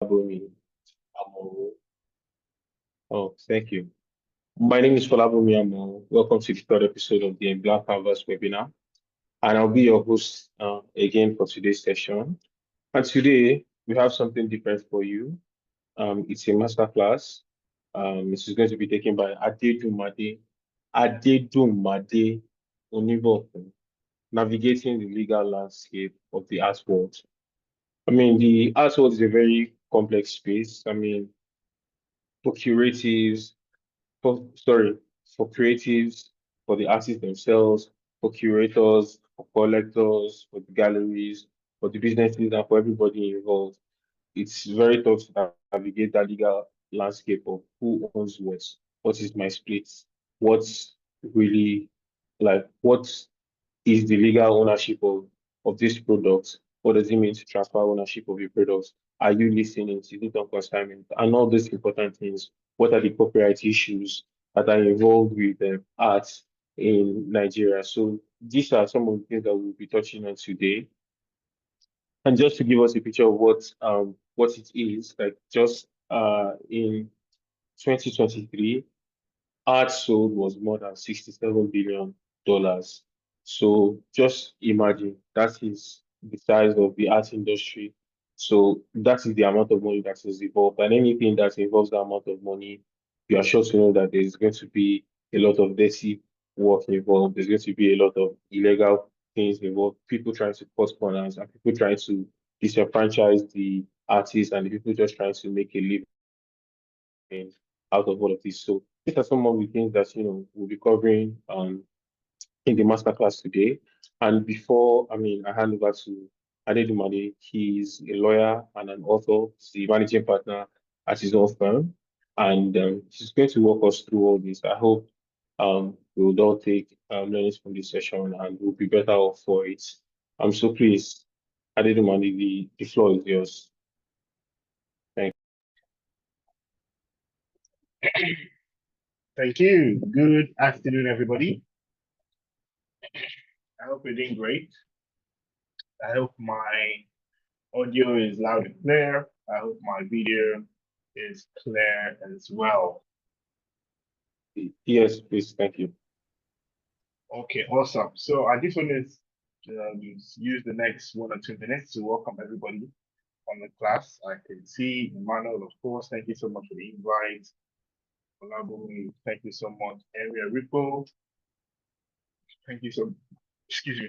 Folabumi. Oh, thank you. My name is Folabumi Amo. Welcome to the third episode of the Black Canvas webinar. And I'll be your host again for today's session. And today we have something different for you. It's a masterclass. This is going to be taken by Adedunmade Onibokun, navigating the legal landscape of the art world. I mean, the art world is a very complex space. I mean, for curatives, for creatives, for the artists themselves, for curators, for collectors, for the galleries, for the businesses, and for everybody involved. It's very tough to navigate that legal landscape of who owns what is my split, what's really what is the legal ownership of this product? What does it mean to transfer ownership of your products? Are you listening? Is it on consignment? And all these important things. What are the copyright issues that are involved with art in Nigeria? So these are some of the things that we'll be touching on today. And just to give us a picture of what it is, like just in 2023, art sold was more than $67 billion. So just imagine that is the size of the art industry. So that is the amount of money that is involved. And anything that involves that amount of money, you are sure to know that there's going to be a lot of dirty work involved. There's going to be a lot of illegal things involved. People trying to cut corners and people trying to disenfranchise the artists and the people just trying to make a living out of all of this. So these are some of the things that we'll be covering in the masterclass today. And before I hand over to Adedunmade, he's a lawyer and an author. He's the managing partner at his own firm, and he's going to walk us through all this. I hope we'll all take learnings from this session and we'll be better off for it. So please, Adedunmade, the floor is yours. Thank Thank you. Good afternoon, everybody. I hope you're doing great. I hope my audio is loud and clear. I hope my video is clear as well. you. Yes, please. Thank you. Okay, awesome. So I just want to use the next 1 or 2 minutes to welcome everybody on the class. I can see Emmanuel, of course. Thank you so much for the invite. Olabumi, thank you so much. Area Ripple, thank you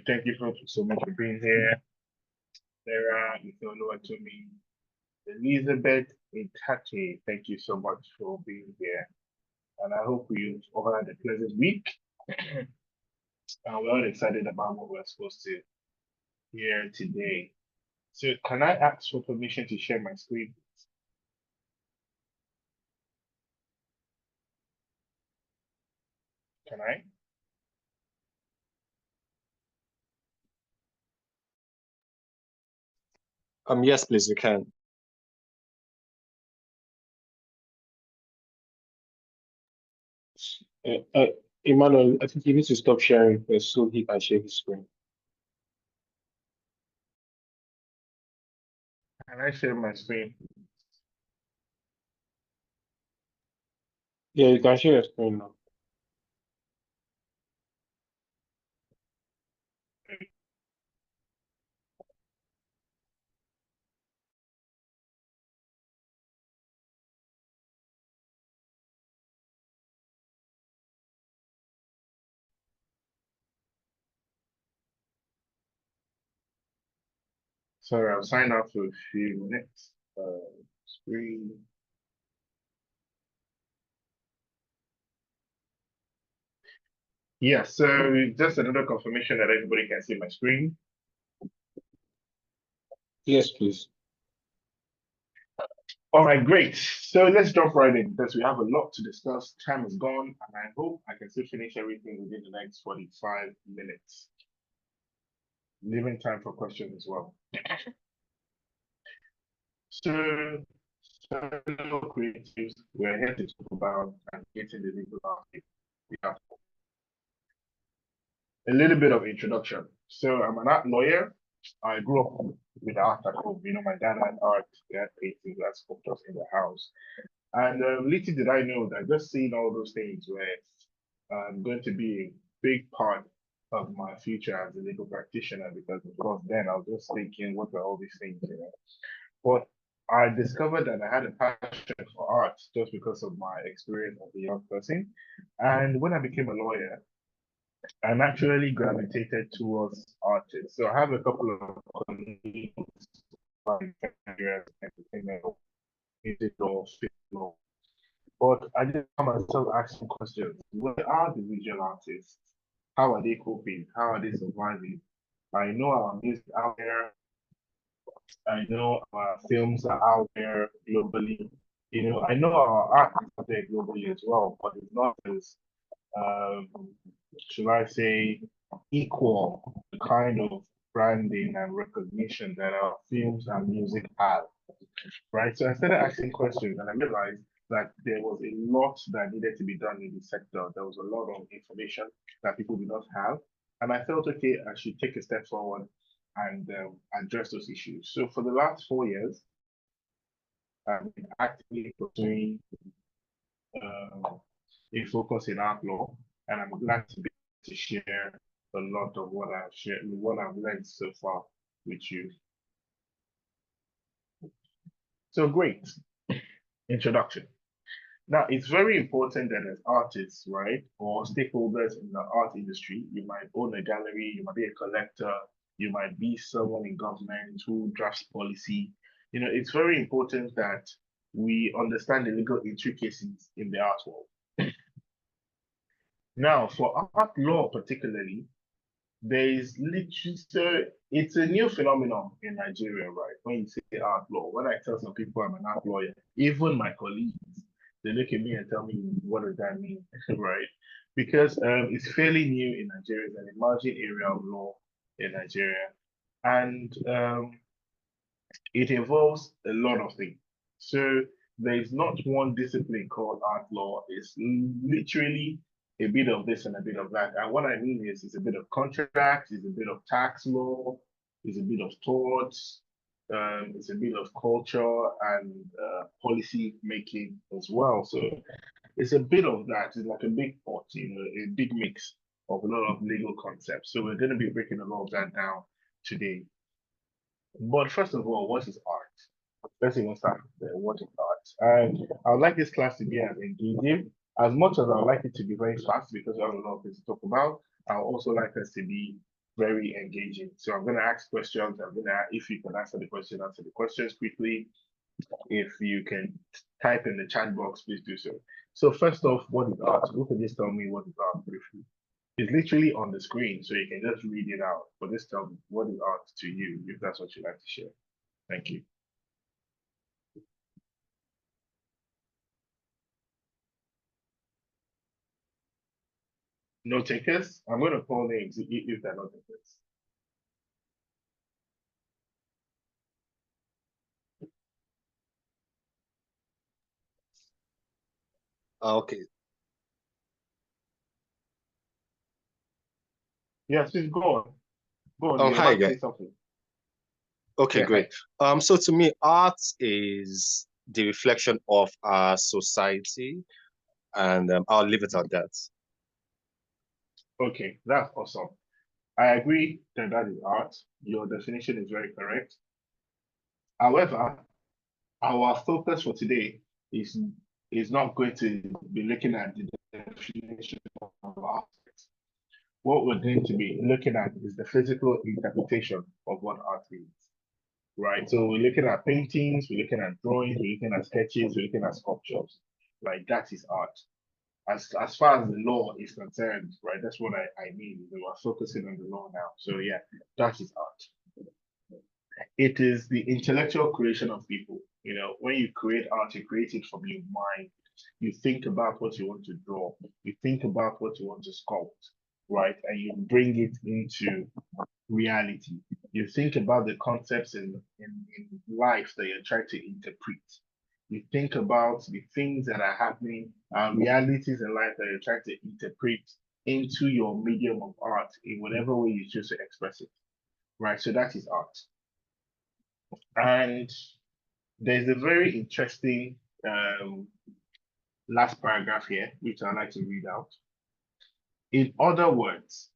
thank you so much for being here. Sarah, Ifeoluwa to me. Elizabeth Itache, thank you so much for being here. And I hope you've all had a pleasant week. And we're all excited about what we're supposed to hear today. So can I ask for permission to share my screen? Can I? Yes, please, you can. Emmanuel, I think you need to stop sharing first so he can share his screen. Can I share my screen? Yeah, you can share your screen now. Sorry, I'll sign out for a few minutes. Screen. Yeah, so just another confirmation that everybody can see my screen. Yes, please. All right, great. So let's jump right in because we have a lot to discuss. Time is gone, and I hope I can still finish everything within the next 45 minutes. Leaving time for questions as well. So, fellow creatives, we're here to talk about navigating the legal landscape. A little bit of introduction. So I'm an art lawyer. I grew up with art at home. My dad had art, they had paintings, had sculptures in the house. And little did I know that just seeing all those things were going to be a big part of my future as a legal practitioner, because of course then I was just thinking, what are all these things? But I discovered that I had a passion for art just because of my experience as a young person. And when I became a lawyer, I naturally gravitated towards artists. So I have a couple of colleagues like entertainment, music law, film law. But I just found myself asking questions. What are the visual artists? How are they coping? How are they surviving? I know our music out there. I know our films are out there globally. I know our art is out there globally as well, but it's not as, um, should I say, equal the kind of branding and recognition that our films and music have, right? So I started asking questions and I realized that there was a lot that needed to be done in the sector. There was a lot of information that people did not have. And I felt, okay, I should take a step forward and address those issues. So for the last 4 years, I've been actively pursuing a focus in art law, and I'm glad to be able to share a lot of what I've learned so far with you. So great introduction. Now, it's very important that as artists, right, or stakeholders in the art industry, you might own a gallery, you might be a collector, you might be someone in government who drafts policy. It's very important that we understand the legal intricacies in the art world. Now, for art law particularly, there is literally, so it's a new phenomenon in Nigeria, right? When you say art law, when I tell some people I'm an art lawyer, even my colleagues, they look at me and tell me, what does that mean, right? Because it's fairly new in Nigeria, it's an emerging area of law in Nigeria. And it involves a lot of things. So there is not one discipline called art law. It's literally a bit of this and a bit of that. And what I mean is, it's a bit of contracts, it's a bit of tax law, it's a bit of torts, it's a bit of culture and policy making as well. So it's a bit of that. It's like a big pot, a big mix of a lot of legal concepts. So we're going to be breaking a lot of that down today. But first of all, what is art? Let's even start with what is art. And I would like this class to be as engaging. As much as I would like it to be very fast because we have a lot of things to talk about, I would also like us to be very engaging. So I'm going to ask questions. If you can answer the questions quickly. If you can type in the chat box, please do so. So first off, what is art? Who can just tell me what is art briefly? It's literally on the screen, so you can just read it out. But just tell me, what is art to you, if that's what you'd like to share. Thank you. No takers? I'm going to call names if they're not takers. Okay. Yes, please go on. Go on. You're Hi about to again. say something. Okay, Yeah, great. So to me, art is the reflection of our society, and I'll leave it at that. okay, that's awesome. I agree that that is art. Your definition is very correct. However, our focus for today is not going to be looking at the definition of art. What we're going to be looking at is the physical interpretation of what art means, right? So we're looking at paintings, we're looking at drawings, we're looking at sketches, we're looking at sculptures, right? That is art. As far as the law is concerned, right? That's what I mean. We are focusing on the law now. So yeah, that is art. It is the intellectual creation of people. When you create art, you create it from your mind. You think about what you want to draw. You think about what you want to sculpt, right? And you bring it into reality. You think about the concepts in life that you're trying to interpret. You think about the things that are happening, realities in life that you're trying to interpret into your medium of art in whatever way you choose to express it, right? So that is art. And there's a very interesting last paragraph here, which I'd like to read out. In other words,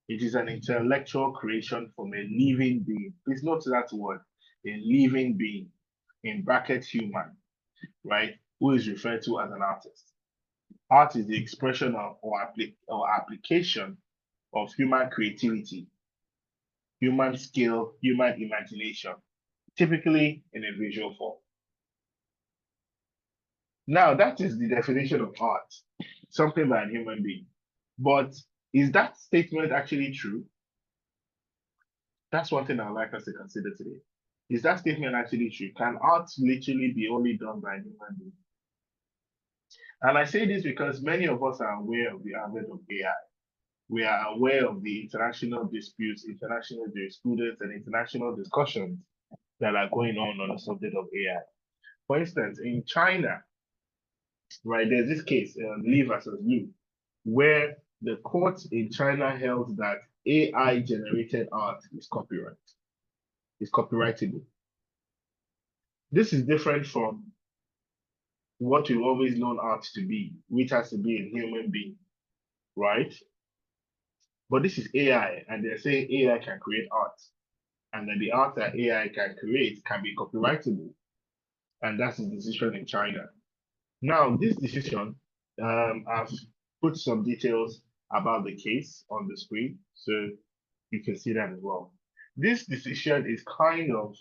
it is an intellectual creation from a living being. Please note that word, a living being, in brackets human, right? Who is referred to as an artist. Art is the expression of or application of human creativity, human skill, human imagination, typically in a visual form. Now, that is the definition of art, something by a human being. But is that statement actually true? That's one thing I'd like us to consider today. Is that statement actually true? Can art literally be only done by a human being? And I say this because many of us are aware of the advent of AI. We are aware of the international disputes, international jurisprudence, and international discussions that are going on the subject of AI. For instance, in China, right, there's this case, Li versus Liu, where the court in China held that AI generated art is copyrightable. This is different from what we've always known art to be, which has to be a human being, right? But this is AI, and they're saying AI can create art, and that the art that AI can create can be copyrightable, and that's the decision in China. Now, this decision, I've put some details about the case on the screen, so you can see that as well. This decision is kind of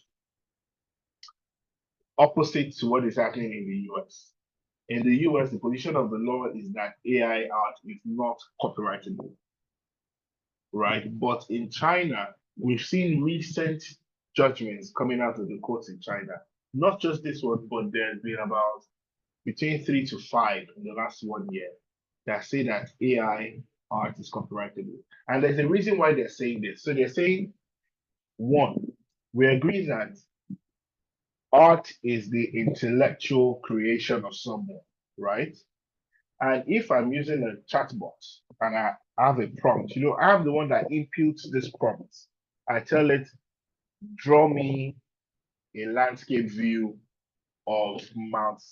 opposite to what is happening in the US. In the US, the position of the law is that AI art is not copyrightable, right? But in China, we've seen recent judgments coming out of the courts in China. Not just this one, but there's been about between 3 to 5 in the last 1 year that say that AI art is copyrightable. And there's a reason why they're saying this. So they're saying, one, we agree that art is the intellectual creation of someone, right? And if I'm using a chatbot and I have a prompt, I'm the one that inputs this prompt. I tell it, draw me a landscape view of Mount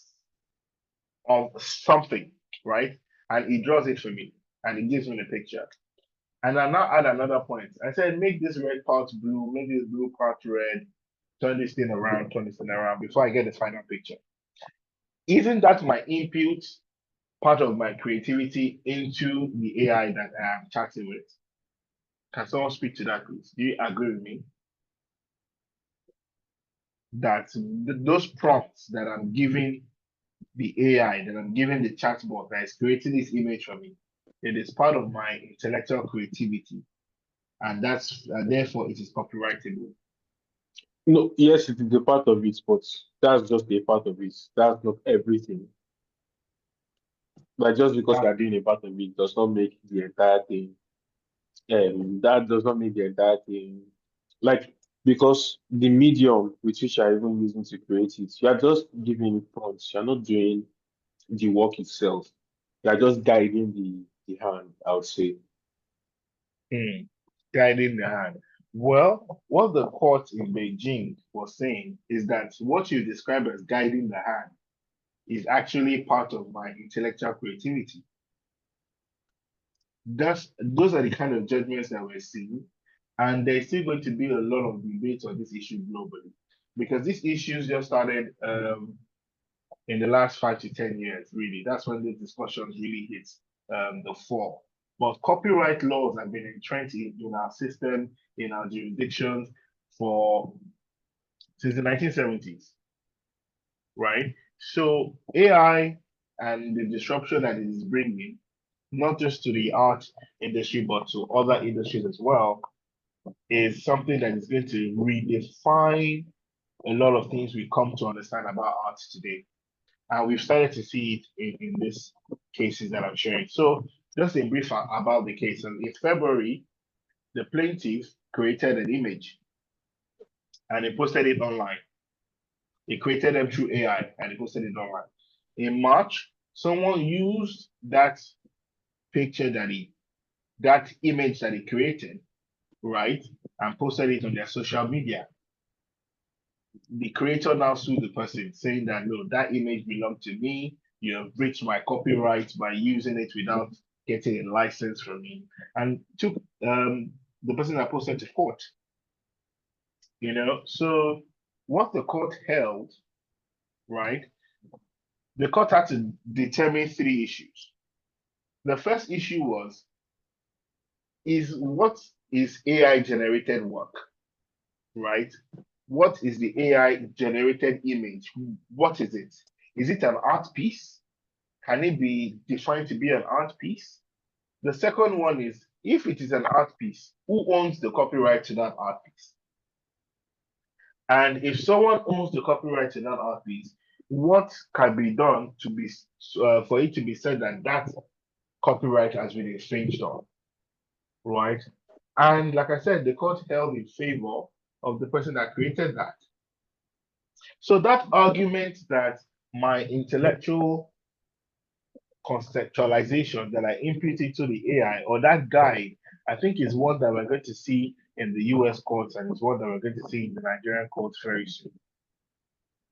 of something, right? And it draws it for me and it gives me the picture. And I now add another point. I said, make this red part blue, make this blue part red, turn this thing around, turn this thing around before I get the final picture. Isn't that my input part of my creativity into the AI that I am chatting with? Can someone speak to that, please? Do you agree with me? That those prompts that I'm giving the AI, that I'm giving the chatbot that is creating this image for me, it is part of my intellectual creativity. And that's therefore it is copyrightable. No, yes, it is a part of it, but that's just a part of it. That's not everything. But just because you are doing a part of it does not make the entire thing. That does not make the entire thing like because the medium which you are even using to create it, you are just giving prompts. You are not doing the work itself. You are just guiding the hand, I would say. Guiding the hand. Well, what the court in Beijing was saying is that what you describe as guiding the hand is actually part of my intellectual creativity. Those are the kind of judgments that we're seeing. And there's still going to be a lot of debate on this issue globally because these issues just started in the last 5 to 10 years, really. That's when the discussions really hit the fore. But copyright laws have been entrenched in our system, in our jurisdictions since the 1970s, right? So AI and the disruption that it is bringing, not just to the art industry, but to other industries as well, is something that is going to redefine a lot of things we come to understand about art today. And we've started to see it in these cases that I'm sharing. So just a brief about the case. And in February, the plaintiff created an image and he posted it online. He created them through AI and he posted it online. In March, someone used that that image that he created, right, and posted it on their social media. the creator now sued the person, saying that no, that image belonged to me. You have breached my copyright by using it without getting a license from me, and took the person that posted to court. So what the court held, right? The court had to determine three issues. The first issue was, what is AI generated work, right? What is the AI generated image? What is it? Is it an art piece? Can it be defined to be an art piece? The second one is, if it is an art piece, who owns the copyright to that art piece? And if someone owns the copyright to that art piece, what can be done to be for it to be said that that copyright has been infringed on, right? And like I said, the court held in favor of the person that created that. So that argument that my intellectual conceptualization that I input into the AI or that guide, I think is one that we're going to see in the US courts, and it's one that we're going to see in the Nigerian courts very soon.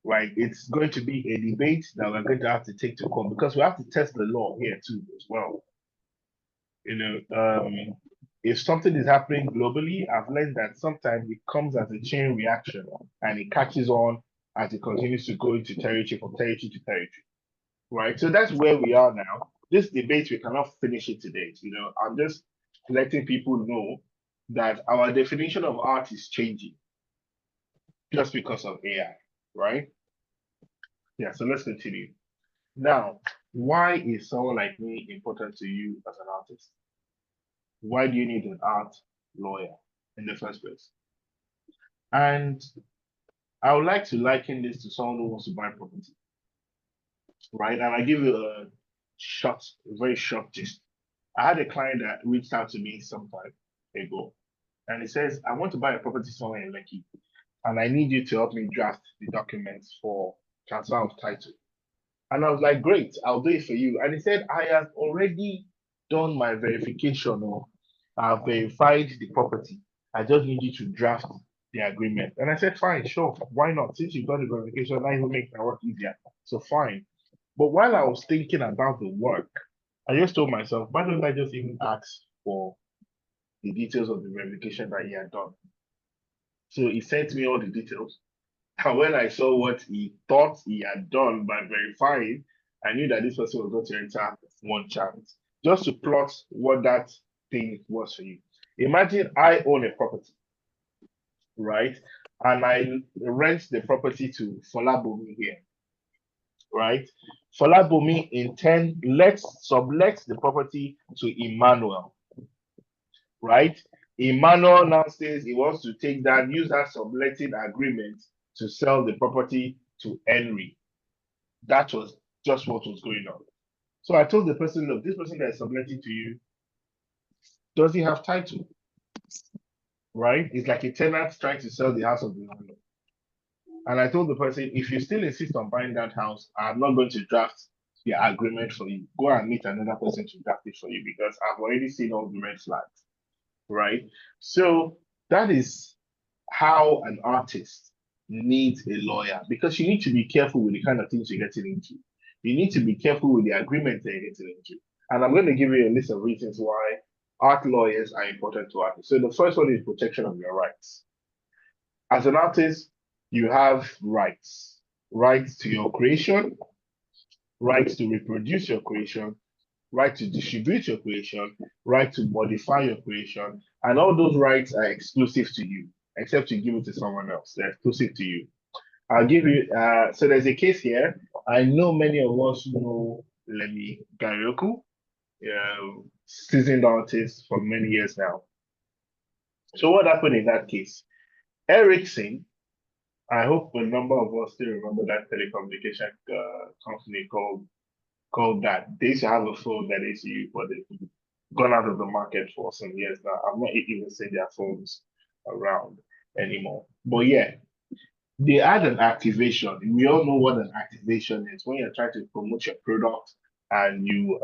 Right? It's going to be a debate that we're going to have to take to court, because we have to test the law here too as well. If something is happening globally, I've learned that sometimes it comes as a chain reaction and it catches on as it continues to go into territory from territory to territory. Right. So that's where we are now. This debate, we cannot finish it today. I'm just letting people know that our definition of art is changing just because of AI, right? Yeah, so let's continue. Now, why is someone like me important to you as an artist? Why do you need an art lawyer in the first place? And I would like to liken this to someone who wants to buy property, right? And I give you a very short gist. I had a client that reached out to me some time ago, and he says, I want to buy a property somewhere in Lekki, and I need you to help me draft the documents for transfer of title. And I was like, great, I'll do it for you. And he said, I have already done my verification, or I've verified the property. I just need you to draft the agreement. And I said, fine, sure, why not? Since you've done the verification, now it will make my work easier. So fine. But while I was thinking about the work, I just told myself, why don't I just even ask for the details of the verification that he had done? So he sent me all the details. And when I saw what he thought he had done by verifying, I knew that this person was going to enter one chance. Just to plot what that thing was for you. Imagine I own a property, right? And I rent the property to Folabomi here, right? Folabomi in turn sublets the property to Emmanuel, right? Emmanuel now says he wants to take that, use that subletting agreement to sell the property to Henry. That was just what was going on. So I told the person, look, this person that is subletting to you, does he have title? Right? It's like a tenant trying to sell the house of the landlord. And I told the person, if you still insist on buying that house, I'm not going to draft the agreement for you. Go and meet another person to draft it for you, because I've already seen all the red flags. Right? So that is how an artist needs a lawyer, because you need to be careful with the kind of things you're getting into. You need to be careful with the agreement that you're getting into. And I'm going to give you a list of reasons why art lawyers are important to artists. So the first one is protection of your rights. As an artist, you have rights. Rights to your creation, rights to reproduce your creation, right to distribute your creation, right to modify your creation, and all those rights are exclusive to you, except you give it to someone else. They're exclusive to you. I'll give you, so there's a case here. I know many of us know Lemi Garioku, seasoned artist for many years now. So what happened in that case? Ericsson, I hope a number of us still remember that telecommunication company called that. They used to have a phone that they used to use, but they've gone out of the market for some years now. I'm not even seeing their phones around anymore. But yeah, they had an activation. We all know what an activation is. When you're trying to promote your product and you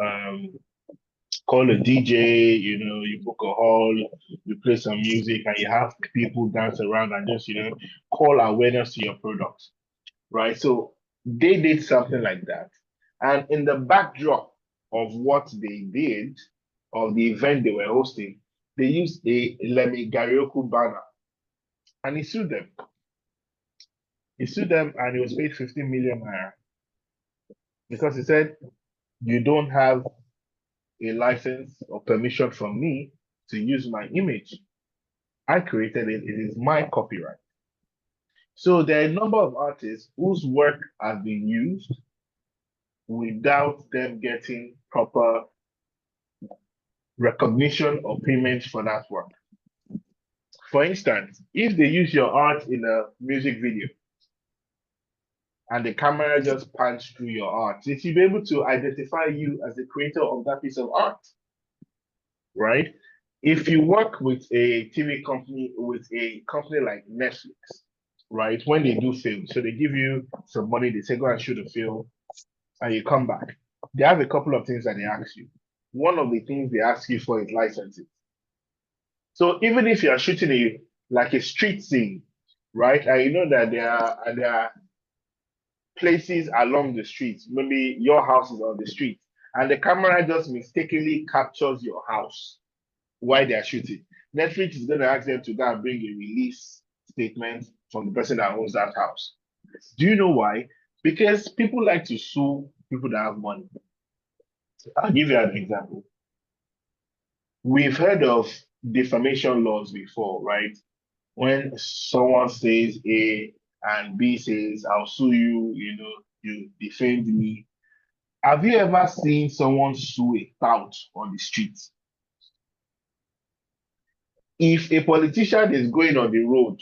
call a DJ, you book a hall, you play some music, and you have people dance around and just, call awareness to your product, right? So they did something like that. And in the backdrop of what they did, of the event they were hosting, they used a Lemmy Garioku banner and he sued them. He sued them and he was paid 15 million naira because he said, you don't have a license or permission from me to use my image. I created it, it is my copyright. So there are a number of artists whose work has been used without them getting proper recognition or payment for that work. For instance, if they use your art in a music video and the camera just pans through your art, they should be able to identify you as the creator of that piece of art, right? If you work with a TV company, with a company like Netflix, right, when they do film, so they give you some money, they say go and shoot a film, and you come back. They have a couple of things that they ask you. One of the things they ask you for is licensing. So even if you are shooting a street scene, right, and you know that there are places along the street, maybe your house is on the street, and the camera just mistakenly captures your house while they are shooting. Netflix is going to ask them to go and bring a release statement from the person that owns that house. Do you know why? Because people like to sue people that have money. I'll give you an example. We've heard of defamation laws before, right? When someone says A and B says, I'll sue you, you defamed me. Have you ever seen someone sue a tout on the street? If a politician is going on the road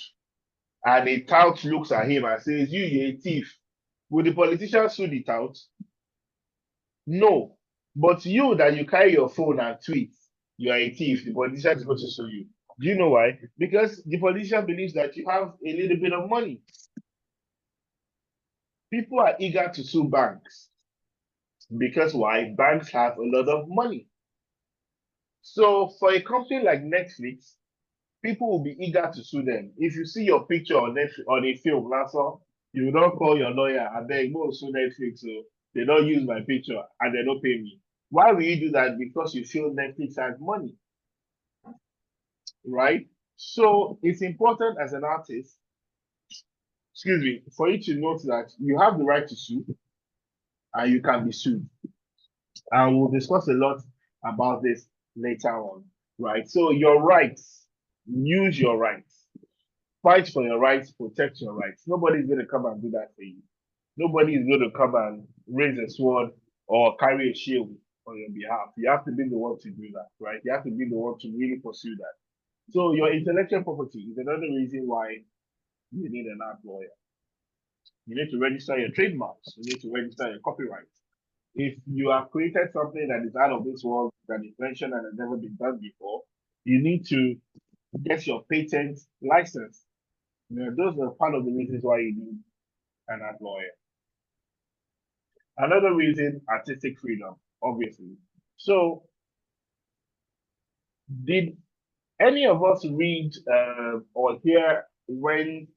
and a tout looks at him and says, you're a thief, will the politician sue the tout? No. But you that you carry your phone and tweet, you are a thief, the politician is going to sue you. Do you know why? Because the politician believes that you have a little bit of money. People are eager to sue banks. Because why? Banks have a lot of money. So for a company like Netflix, people will be eager to sue them. If you see your picture on Netflix, on a film, that's all, you don't call your lawyer and then go sue Netflix, so they don't use my picture and they don't pay me. Why will you do that? Because you feel Netflix has money, right? So it's important as an artist, excuse me, for you to note that you have the right to sue and you can be sued. And we'll discuss a lot about this later on, right? So your rights, use your rights, fight for your rights, protect your rights. Nobody's going to come and do that for you. Nobody is going to come and raise a sword or carry a shield on your behalf. You have to be the one to do that, right? You have to be the one to really pursue that. So your intellectual property is another reason why you need an art lawyer. You need to register your trademarks. You need to register your copyrights. If you have created something that is out of this world, that is mentioned and has never been done before, you need to get your patent license. Those are part of the reasons why you need an art lawyer. Another reason, artistic freedom, obviously. So, did any of us read or hear when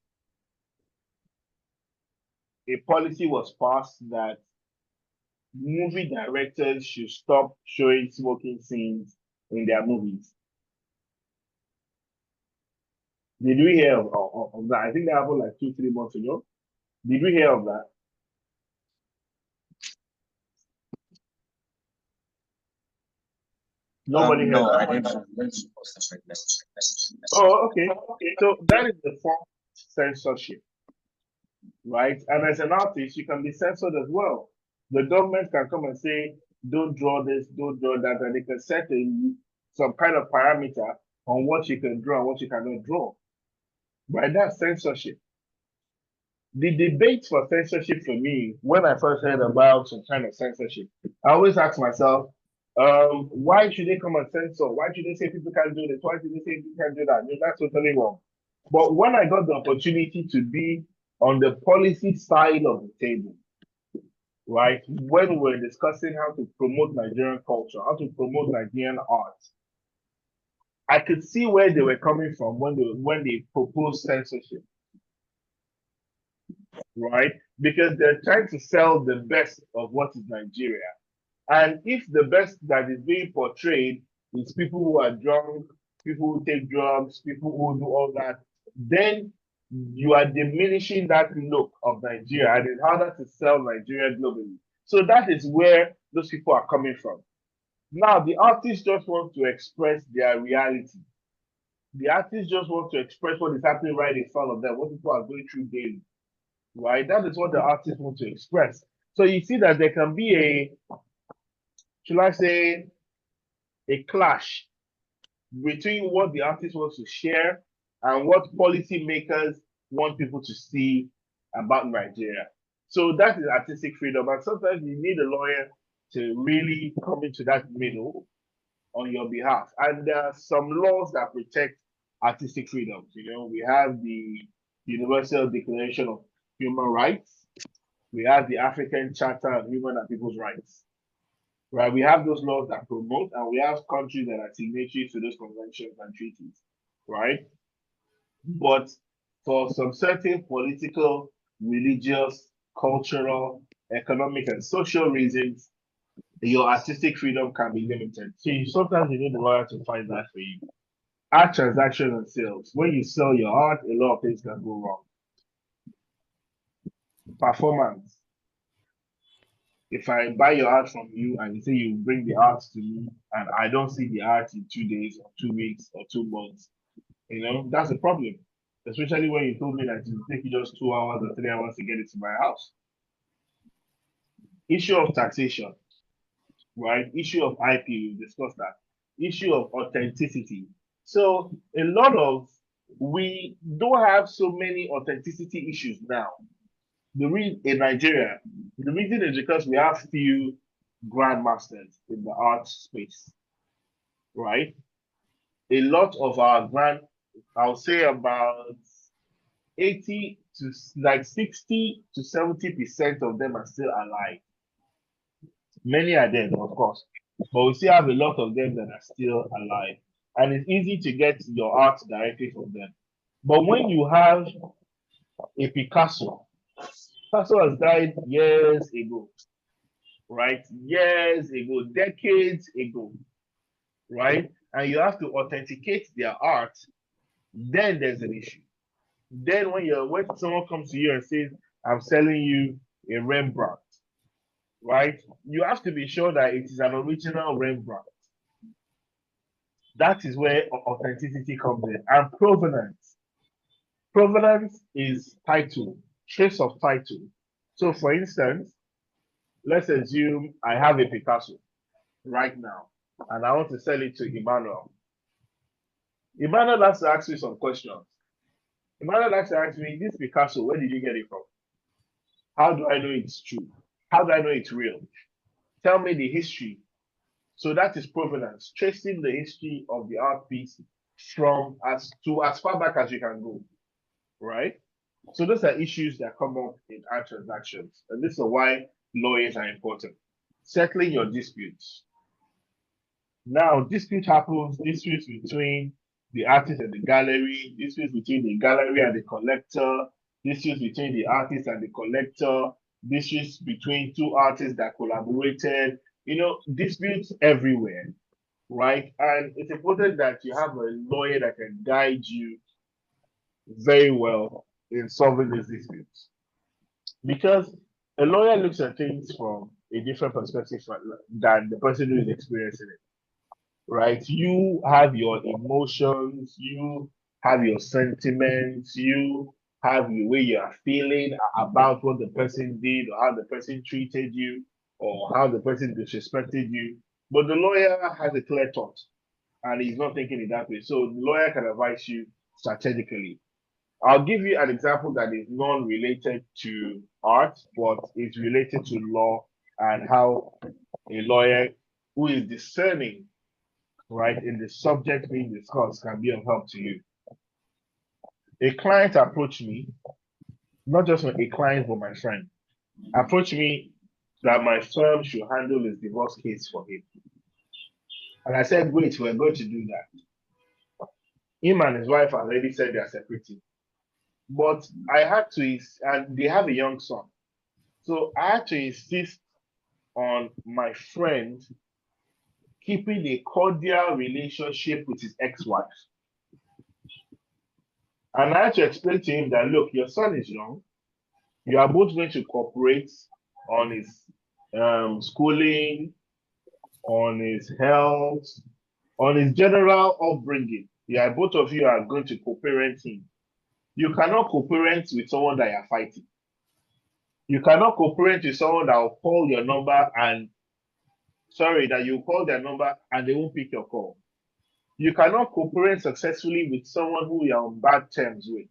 a policy was passed that movie directors should stop showing smoking scenes in their movies? Did we hear of that? I think that happened like 2-3 months ago. Did we hear of that? Nobody heard No, I that. didn't. Oh, okay. So that is the form of censorship, right? And as an artist, you can be censored as well. The government can come and say, don't draw this, don't draw that, and they can set some kind of parameter on what you can draw and what you cannot draw. Right? That's censorship. The debate for censorship for me, when I first heard about some kind of censorship, I always ask myself, why should they come and censor? Why should they say people can't do this? Why should they say people can't do that? That's totally wrong. But when I got the opportunity to be on the policy side of the table, right? When we're discussing how to promote Nigerian culture, how to promote Nigerian art, I could see where they were coming from when they proposed censorship, right? Because they're trying to sell the best of what is Nigeria. And if the best that is being portrayed is people who are drunk, people who take drugs, people who do all that, then you are diminishing that look of Nigeria, and it's harder to sell Nigeria globally. So that is where those people are coming from. Now, the artists just want to express their reality. The artists just want to express what is happening right in front of them, what people are going through daily, right? That is what the artists want to express. So you see that there can be should I say, a clash between what the artist wants to share and what policymakers want people to see about Nigeria. So that is artistic freedom. And sometimes you need a lawyer to really come into that middle on your behalf. And there are some laws that protect artistic freedoms. You know, we have the Universal Declaration of Human Rights. We have the African Charter of Human and People's Rights. Right, we have those laws that promote, and we have countries that are signatories to those conventions and treaties, right? But for some certain political, religious, cultural, economic, and social reasons, your artistic freedom can be limited. So sometimes you need a lawyer to find that for you. Art transaction and sales. When you sell your art, a lot of things can go wrong. Performance. If I buy your art from you and you say you bring the art to me and I don't see the art in 2 days or 2 weeks or 2 months, that's a problem. Especially when you told me that it will take you just 2 hours or 3 hours to get it to my house. Issue of taxation, right? Issue of IP, we discussed that. Issue of authenticity. So we don't have so many authenticity issues now. In Nigeria, the reason is because we have few grandmasters in the art space, right? A lot of our I'll say about 80 to like 60 to 70% of them are still alive. Many are dead, of course, but we still have a lot of them that are still alive. And it's easy to get your art directly from them. But when you have a Picasso has died years ago, right? Years ago, decades ago, right? And you have to authenticate their art, then there's an issue. Then when someone comes to you and says, I'm selling you a Rembrandt, right? You have to be sure that it is an original Rembrandt. That is where authenticity comes in. And provenance. Provenance is title, trace of title. So for instance, let's assume I have a Picasso right now, and I want to sell it to Emmanuel. Emmanuel has to ask me some questions. Emmanuel has to ask me, this Picasso, where did you get it from? How do I know it's true? How do I know it's real? Tell me the history. So that is provenance, tracing the history of the art piece from as far back as you can go, right? So those are issues that come up in art transactions, and this is why lawyers are important. Settling your disputes. Now, disputes between the artist and the gallery, disputes between the gallery and the collector, disputes between the artist and the collector, disputes between two artists that collaborated, disputes everywhere, right? And it's important that you have a lawyer that can guide you very well in solving these disputes. Because a lawyer looks at things from a different perspective than the person who is experiencing it, right? You have your emotions, you have your sentiments, you have the way you are feeling about what the person did or how the person treated you or how the person disrespected you. But the lawyer has a clear thought and he's not thinking it that way. So the lawyer can advise you strategically. I'll give you an example that is non-related to art, but is related to law and how a lawyer who is discerning, right, in the subject being discussed can be of help to you. A client approached me, not just a client, but my friend, approached me that my firm should handle his divorce case for him. And I said, wait, we're going to do that. Him and his wife already said they're separating. But I had to, and they have a young son. So I had to insist on my friend keeping a cordial relationship with his ex-wife. And I had to explain to him that, look, your son is young. You are both going to cooperate on his schooling, on his health, on his general upbringing. Yeah, both of you are going to co-parent him. You cannot co-parent with someone that you're fighting. You cannot co-parent with someone that will call your number and that you call their number and they won't pick your call. You cannot co-parent successfully with someone who you're on bad terms with.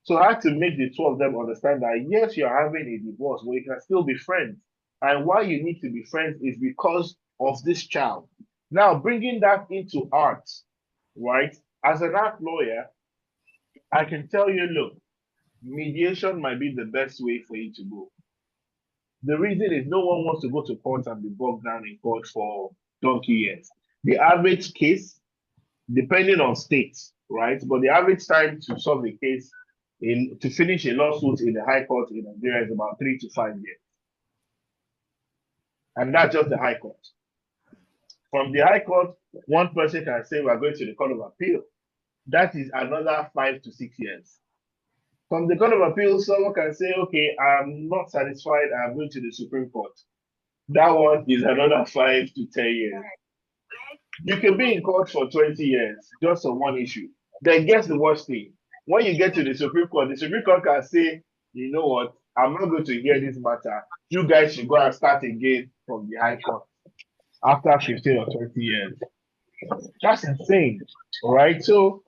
So I had to make the two of them understand that yes, you're having a divorce, but you can still be friends. And why you need to be friends is because of this child. Now, bringing that into art, right? As an art lawyer, I can tell you, look, mediation might be the best way for you to go. The reason is no one wants to go to court and be bogged down in court for donkey years. The average case, depending on states, right? But the average time to solve a case to finish a lawsuit in the High Court in Nigeria is about 3 to 5 years. And that's just the High Court. From the High Court, one person can say we're going to the Court of Appeal. That is another 5 to 6 years. From the Court of Appeal, someone can say, okay, I'm not satisfied, I'm going to the Supreme Court. That one is another 5 to 10 years. You can be in court for 20 years just on one issue. Then guess the worst thing. When you get to the Supreme Court can say, you know what, I'm not going to hear this matter. You guys should go and start again from the High Court after 15 or 20 years. That's insane, right? So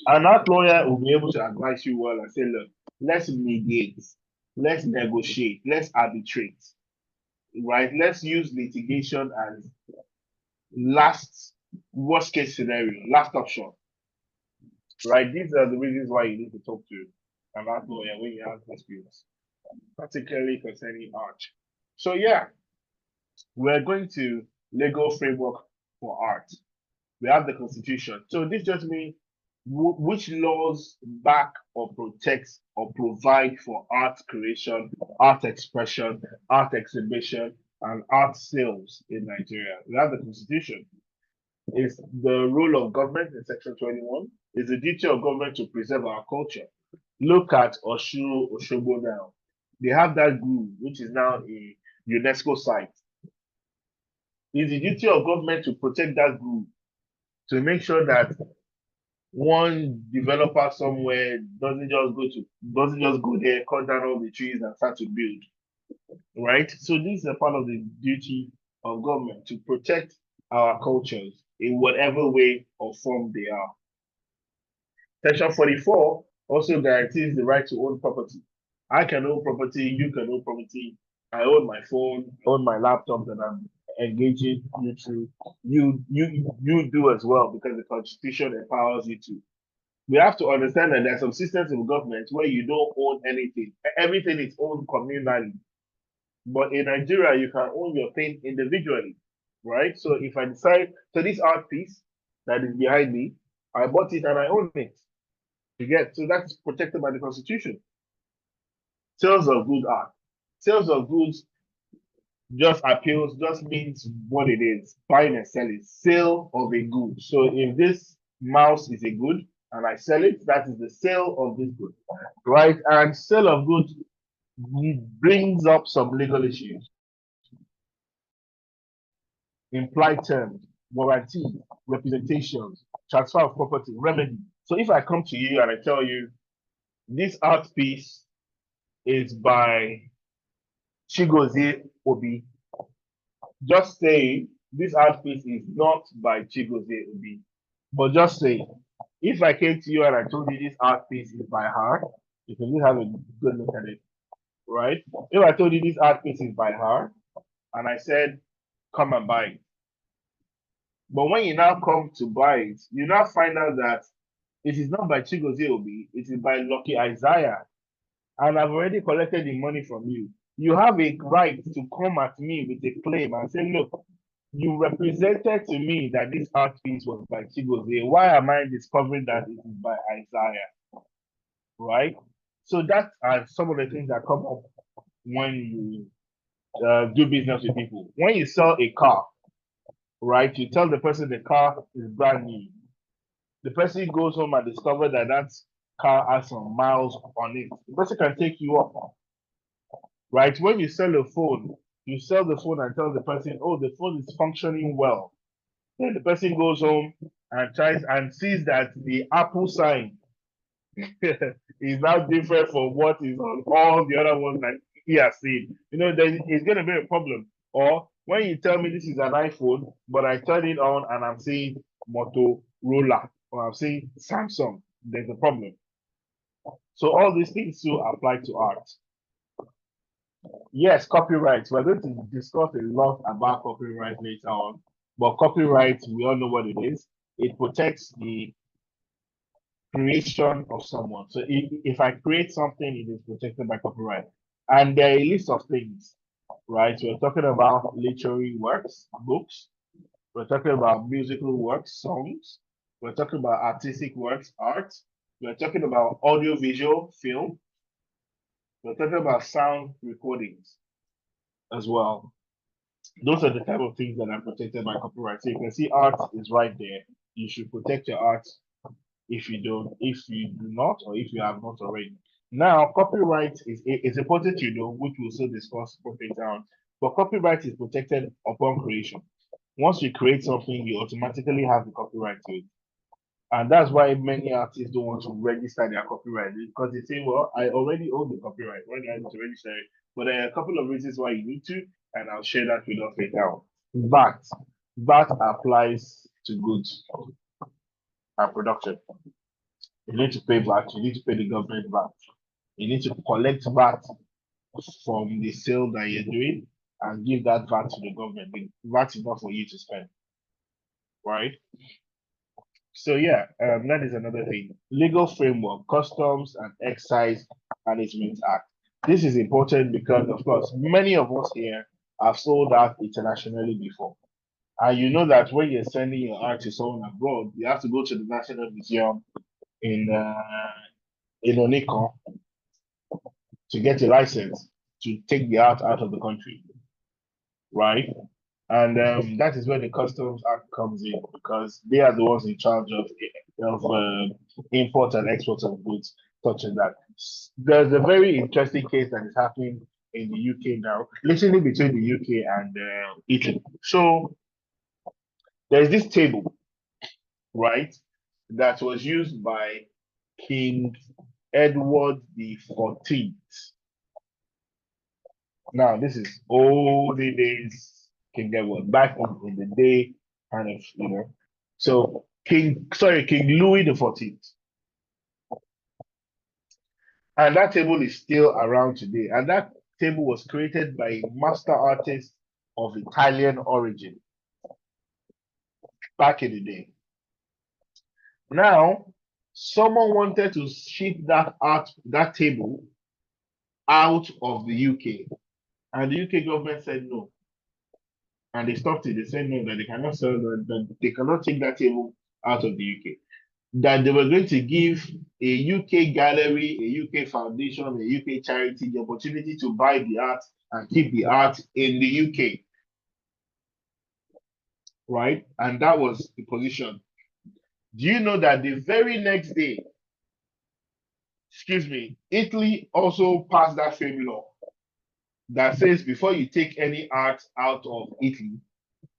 an art lawyer will be able to advise you well and say, look, let's mediate, let's negotiate, let's arbitrate, right? Let's use litigation as last worst case scenario, last option, right? These are the reasons why you need to talk to an art lawyer when you have disputes, particularly concerning art. So yeah, we're going to legal framework for art. We have the Constitution. So this just means which laws back or protect or provide for art creation, art expression, art exhibition, and art sales in Nigeria. We have the Constitution. It's the role of government in Section 21. It's the duty of government to preserve our culture. Look at Oshobo now. They have that groove, which is now a UNESCO site. It's the duty of government to protect that groove, to make sure that one developer somewhere doesn't just go there, cut down all the trees and start to build. Right? So this is a part of the duty of government to protect our cultures in whatever way or form they are. Section 44 also guarantees the right to own property. I can own property, you can own property. I own my phone, I own my laptop that I'm engaging you to. You do as well because the Constitution empowers you to. We have to understand that there are some systems in government where you don't own anything. Everything is owned communally. But in Nigeria, you can own your thing individually, right? So if I decide, so this art piece that is behind me, I bought it and I own it. You get, so that's protected by the Constitution. Sales of good art. Sales of goods just means what it is, buying and selling. Sale of a good. So if this mouse is a good and I sell it, that is the sale of this good, right? And sale of goods brings up some legal issues. Implied terms, warranty, representations, transfer of property, remedy. So if I come to you and I tell you this art piece is by Chigozie Obi, just say this art piece is not by Chigozie Obi, but just say if I came to you and I told you this art piece is by her, you can have a good look at it, right? If I told you this art piece is by her and I said, come and buy it. But when you now come to buy it, you now find out that it is not by Chigozie Obi, it is by Lucky Isaiah. And I've already collected the money from you. you have a right to come at me with a claim and say, look, you represented to me that this art piece was by Chigozie. Why am I discovering that it is by Isaiah? Right? So that are some of the things that come up when you do business with people. When you sell a car, right, you tell the person the car is brand new. The person goes home and discovers that that car has some miles on it. The person can take you up, right? When you sell a phone, you sell the phone and tell the person, oh, the phone is functioning well. Then the person goes home and tries and sees that the Apple sign is now different from what is on all the other ones that he has seen. Then it's going to be a problem. Or when you tell me this is an iPhone, but I turn it on and I'm seeing Motorola or I'm seeing Samsung, there's a problem. So all these things too apply to art. Yes, copyright. We're going to discuss a lot about copyright later on, but copyright, we all know what it is. It protects the creation of someone. So if I create something, it is protected by copyright. And there are a list of things, right? We're talking about literary works, books. We're talking about musical works, songs. We're talking about artistic works, art. We're talking about audiovisual, film. We're talking about sound recordings as well. Those are the type of things that are protected by copyright. So you can see art is right there. You should protect your art if you do not, or if you have not already. Now, copyright is important to know, which we'll also discuss later on. But copyright is protected upon creation. Once you create something, you automatically have the copyright to it. And that's why many artists don't want to register their copyright because they say, well, I already own the copyright. Why do I need to register it? But there are a couple of reasons why you need to, and I'll share that with us later on. VAT. VAT applies to goods and production. You need to pay VAT. You need to pay the government VAT. You need to collect VAT from the sale that you're doing and give that VAT to the government. The VAT is not for you to spend, right? So yeah, that is another thing. Legal framework, customs and excise management act. This is important because, of course, many of us here have sold art internationally before. And you know that when you're sending your art to someone abroad, you have to go to the National Museum in Onikon to get a license to take the art out of the country, right? And that is where the Customs Act comes in because they are the ones in charge of import and export of goods, such as that. There's a very interesting case that is happening in the UK now, literally between the UK and Italy. So there's this table, right, that was used by King Edward the 14th. Now, this is olden days King Edward, back in the day, kind of. So King Louis the 14th. And that table is still around today. And that table was created by a master artist of Italian origin back in the day. Now, someone wanted to ship that table out of the UK. And the UK government said no. And they stopped it. They said no, that they cannot sell that they cannot take that table out of the UK. That they were going to give a UK gallery, a UK foundation, a UK charity the opportunity to buy the art and keep the art in the UK. Right? And that was the position. Do you know that the very next day, Italy also passed that same law that says before you take any art out of Italy,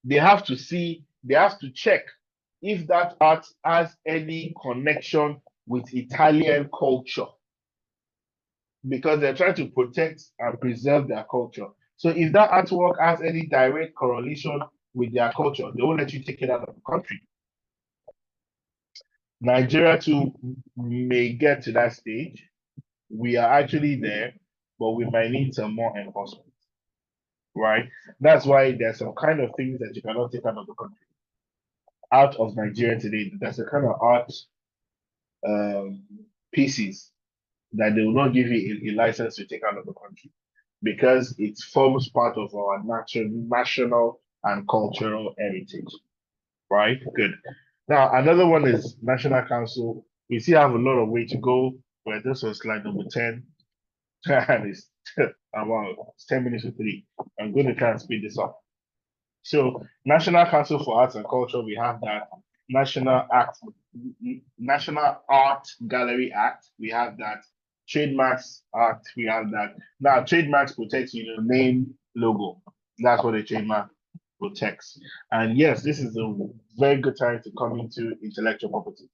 they have to check if that art has any connection with Italian culture because they're trying to protect and preserve their culture. So if that artwork has any direct correlation with their culture, they won't let you take it out of the country. Nigeria too may get to that stage. We are actually there, but we might need some more enforcement, right? That's why there's some kind of things that you cannot take out of the country. Out of Nigeria today, there's a kind of art pieces that they will not give you a license to take out of the country. because it forms part of our national and cultural heritage. Right? Good. Now, another one is National Council. We still have a lot of way to go, but this was slide number 10. And it's about 10 minutes to 3. I'm going to try and speed this up. So, National Council for Arts and Culture, we have that. National Art Gallery Act, we have that. Trademarks Act, we have that. Now, trademarks protects name, logo. That's what a trademark protects. And yes, this is a very good time to come into intellectual property.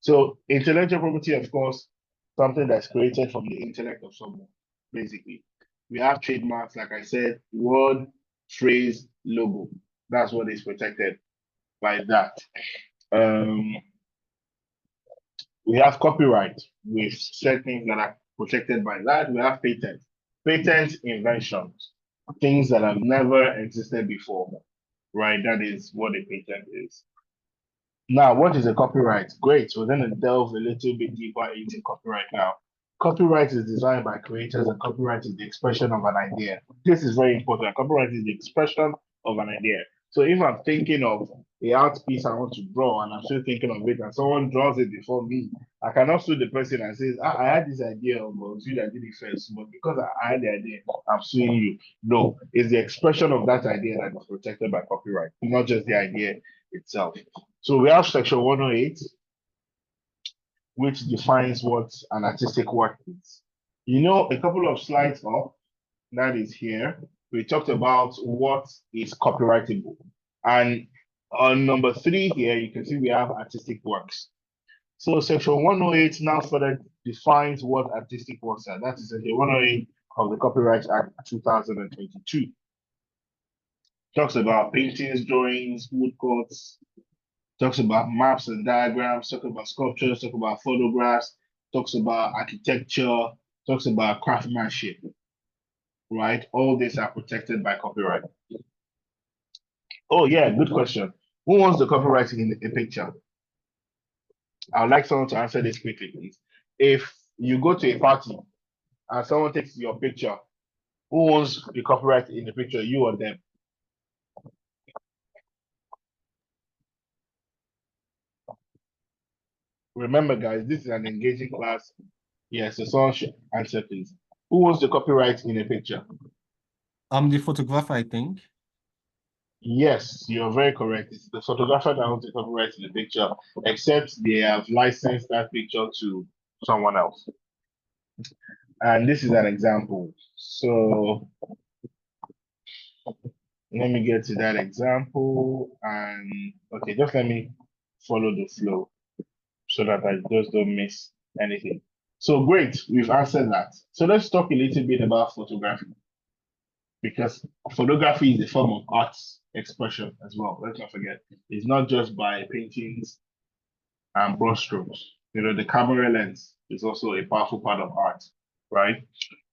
So, intellectual property, of course, something that's created from the intellect of someone, basically. We have trademarks, like I said, word, phrase, logo. That's what is protected by that. We have copyright with certain things that are protected by that. We have patents. Patent inventions, things that have never existed before, right? That is what a patent is. Now, what is a copyright? Great. We're going to delve a little bit deeper into copyright now. Copyright is designed by creators, and copyright is the expression of an idea. This is very important. Copyright is the expression of an idea. So if I'm thinking of a art piece I want to draw and I'm still thinking of it and someone draws it before me, I cannot sue the person and say, I had this idea, but you that did it first. But because I had the idea, I'm suing you. No, it's the expression of that idea that is protected by copyright, not just the idea itself. So we have section 108, which defines what an artistic work is. A couple of slides up, that is here, we talked about what is copyrightable. And on number 3 here, you can see we have artistic works. So section 108 now further defines what artistic works are. That is section 108 of the Copyright Act 2022. Talks about paintings, drawings, woodcuts, talks about maps and diagrams, talks about sculptures, talks about photographs, talks about architecture, talks about craftsmanship, right? All these are protected by copyright. Oh yeah, good question. Who wants the copyright in a picture? I would like someone to answer this quickly, please. If you go to a party and someone takes your picture, who owns the copyright in the picture, you or them? Remember, guys, this is an engaging class. Yes, so someone should answer, please. Who owns the copyright in a picture? I'm the photographer, I think. Yes, you're very correct. It's the photographer that owns the copyright in the picture, except they have licensed that picture to someone else. And this is an example. So let me get to that example. And okay, just let me follow the flow so that I just don't miss anything. So great, we've answered that. So let's talk a little bit about photography, because photography is a form of art expression as well. Let's not forget, it's not just by paintings and brushstrokes. The camera lens is also a powerful part of art, right?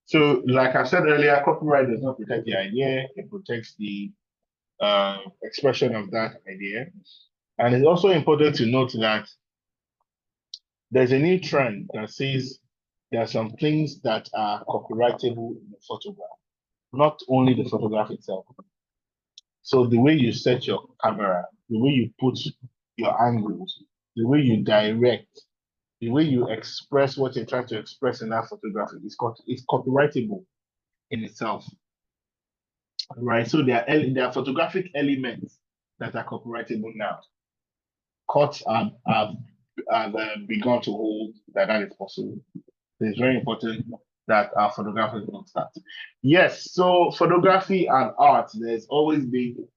So, like I said earlier, copyright does not protect the idea; it protects the expression of that idea. And it's also important to note that there's a new trend that says there are some things that are copyrightable in the photograph, not only the photograph itself. So the way you set your camera, the way you put your angles, the way you direct, the way you express what you're trying to express in that photograph is copyrightable in itself. Right? So there are photographic elements that are copyrightable now. Courts have begun to hold that is possible. It's very important that our photographers don't start. Yes, so photography and art, there's always been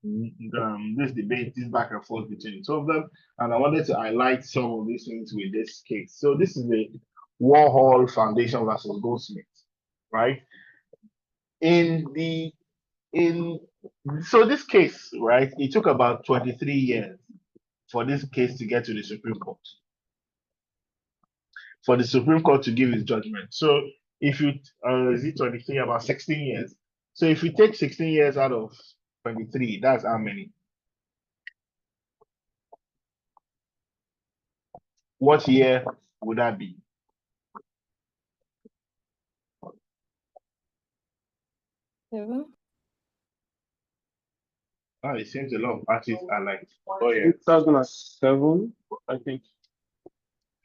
this debate, this back and forth between the two of them, and I wanted to highlight some of these things with this case. So this is the Warhol Foundation versus Goldsmith, right? So this case, right, it took about 23 years for this case to get to the Supreme Court, for the Supreme Court to give its judgment. So if you, is it 23, about 16 years. So if you take 16 years out of 23, that's how many? What year would that be? 7. Oh, it seems a lot of artists are like, oh yeah, 2007, I think.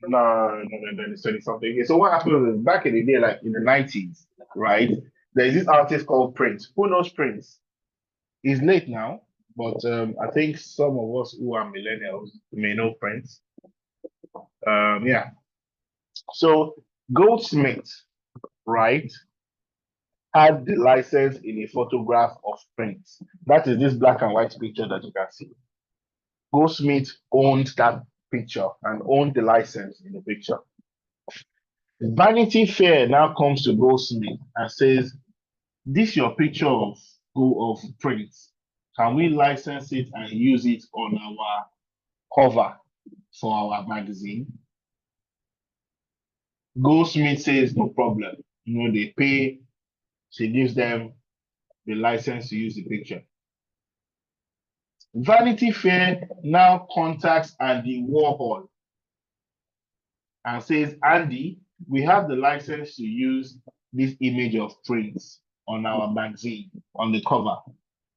no, it's 20 something. Okay, so what happened is back in the day, like in the 90s, right? There's this artist called Prince. Who knows Prince? He's late now, but I think some of us who are millennials may know Prince. Yeah. So Goldsmith, right, had the license in a photograph of Prince. That is this black and white picture that you can see. Goldsmith owned that picture and owned the license in the picture. Vanity Fair now comes to Goldsmith and says, this your picture of Prince. Can we license it and use it on our cover for our magazine? Goldsmith says no problem. They pay, she gives them the license to use the picture. Vanity Fair now contacts Andy Warhol and says, Andy, we have the license to use this image of Prince on our magazine, on the cover.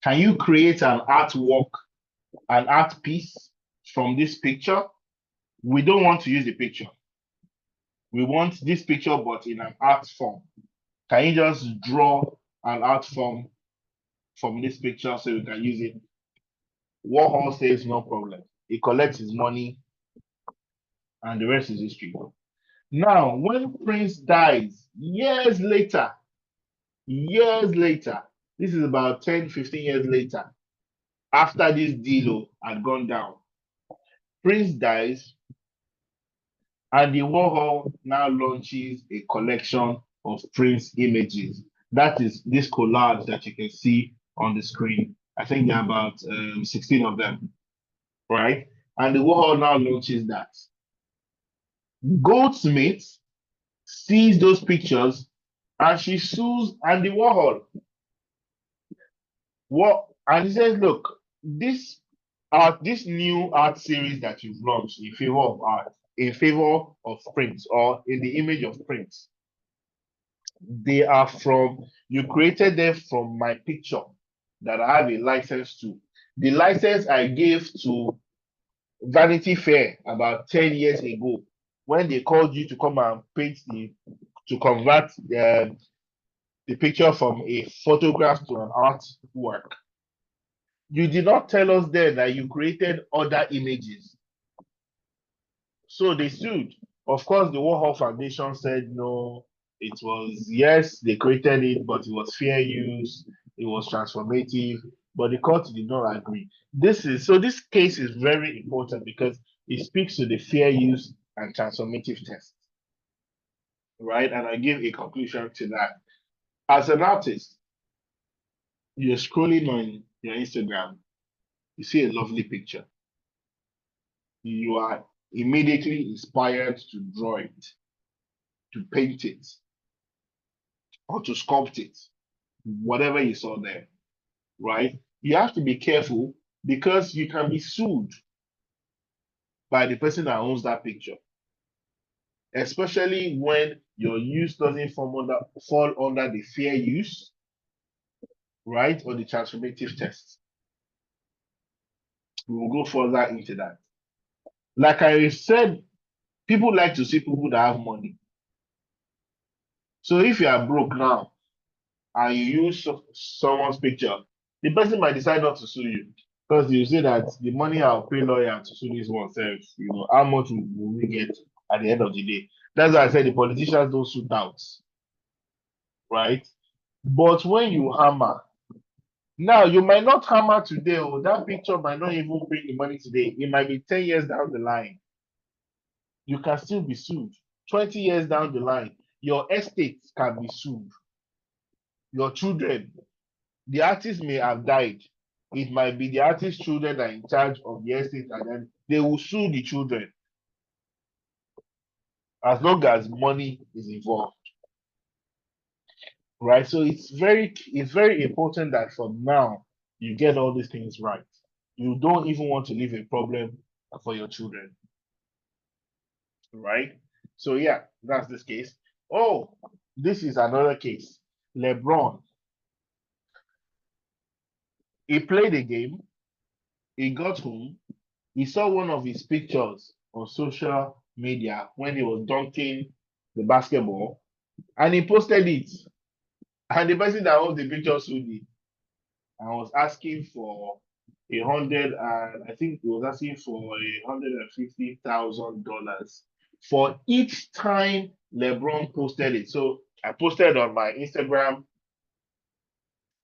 Can you create an artwork, an art piece from this picture? We don't want to use the picture. We want this picture, but in an art form. Can you just draw an art form from this picture so we can use it? Warhol says no problem. He collects his money and the rest is history. Now, when Prince dies, years later, this is about 10, 15 years later, after this deal had gone down, Prince dies, and the Warhol now launches a collection of Prince images. That is this collage that you can see on the screen. I think there are about 16 of them, right? And the Warhol now launches that. Goldsmith sees those pictures and she sues Andy Warhol. And he says, look, this new art series that you've launched in favor of art, in favor of Prince, or in the image of Prince, they are you created them from my picture that I have a license to. The license I gave to Vanity Fair about 10 years ago, when they called you to come and to convert the picture from a photograph to an artwork. You did not tell us then that you created other images. So they sued. Of course, the Warhol Foundation said no, it was, yes, they created it, but it was fair use, it was transformative, but the court did not agree. This case is very important because it speaks to the fair use and transformative test. Right? And I give a conclusion to that. As an artist, you're scrolling on your Instagram, you see a lovely picture. You are immediately inspired to draw it, to paint it, or to sculpt it, whatever you saw there, right? You have to be careful because you can be sued by the person that owns that picture, especially when your use doesn't fall under the fair use, right, or the transformative test. We will go further into that. Like I said, people like to see people that have money. So if you are broke now and you use someone's picture, the person might decide not to sue you because you say that the money I'll pay lawyer to sue this one self, how much will we get at the end of the day? That's why I said the politicians don't suit out, right? But when you hammer, now you might not hammer today, or that picture might not even bring the money today. It might be 10 years down the line. You can still be sued. 20 years down the line, your estate can be sued. Your children, the artist may have died. It might be the artist's children that are in charge of the estate, and then they will sue the children as long as money is involved. Right? So it's very important that from now you get all these things right. You don't even want to leave a problem for your children. Right? So yeah, that's this case. Oh, this is another case. LeBron He played a game, he got home, he saw one of his pictures on social media when he was dunking the basketball, and he posted it. And the person that owns the picture sued him and was asking for I think he was asking for $150,000 for each time LeBron posted it. So I posted on my Instagram.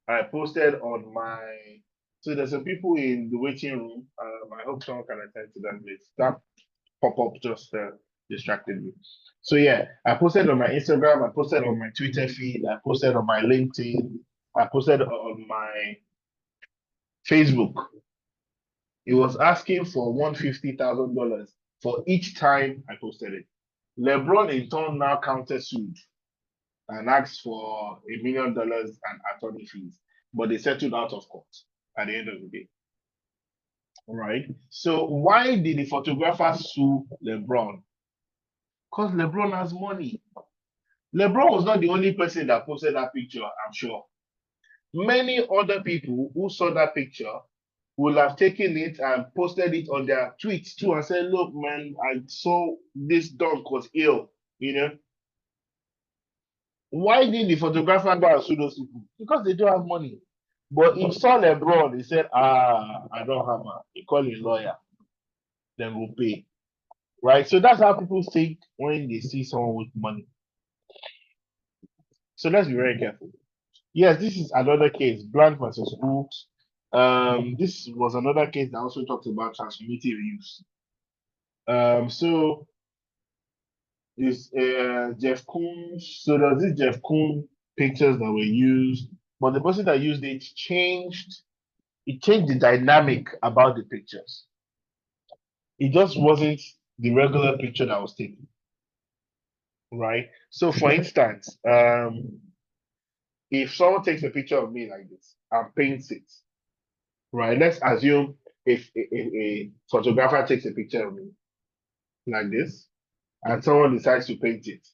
I posted on my. So there's some people in the waiting room. I hope someone can attend to that. Please. That pop up just distracted me. So yeah, I posted on my Instagram. I posted on my Twitter feed. I posted on my LinkedIn. I posted on my Facebook. He was asking for $150,000 for each time I posted it. LeBron in turn now countersued and asked for $1 million and attorney fees, but they settled out of court at the end of the day. All right. So why did the photographer sue LeBron? Because LeBron has money. LeBron was not the only person that posted that picture, I'm sure. Many other people who saw that picture will have taken it and posted it on their tweets too and said, look, man, I saw this dunk was ill, you know. Why did the photographer go and sue those people? Because they don't have money. But he saw LeBron, he said, I don't have money. He called a lawyer, then we'll pay. Right? So that's how people think when they see someone with money. So let's be very careful. Yes, this is another case, Bland versus Woods. This was another case that also talked about transformative use. So is Jeff Koons. So there's this Jeff Koons pictures that were used, but the person that used it changed the dynamic about the pictures. It just wasn't the regular picture that was taken. Right? So for instance, if someone takes a picture of me like this and paints it, right? Let's assume if a photographer takes a picture of me like this and someone decides to paint it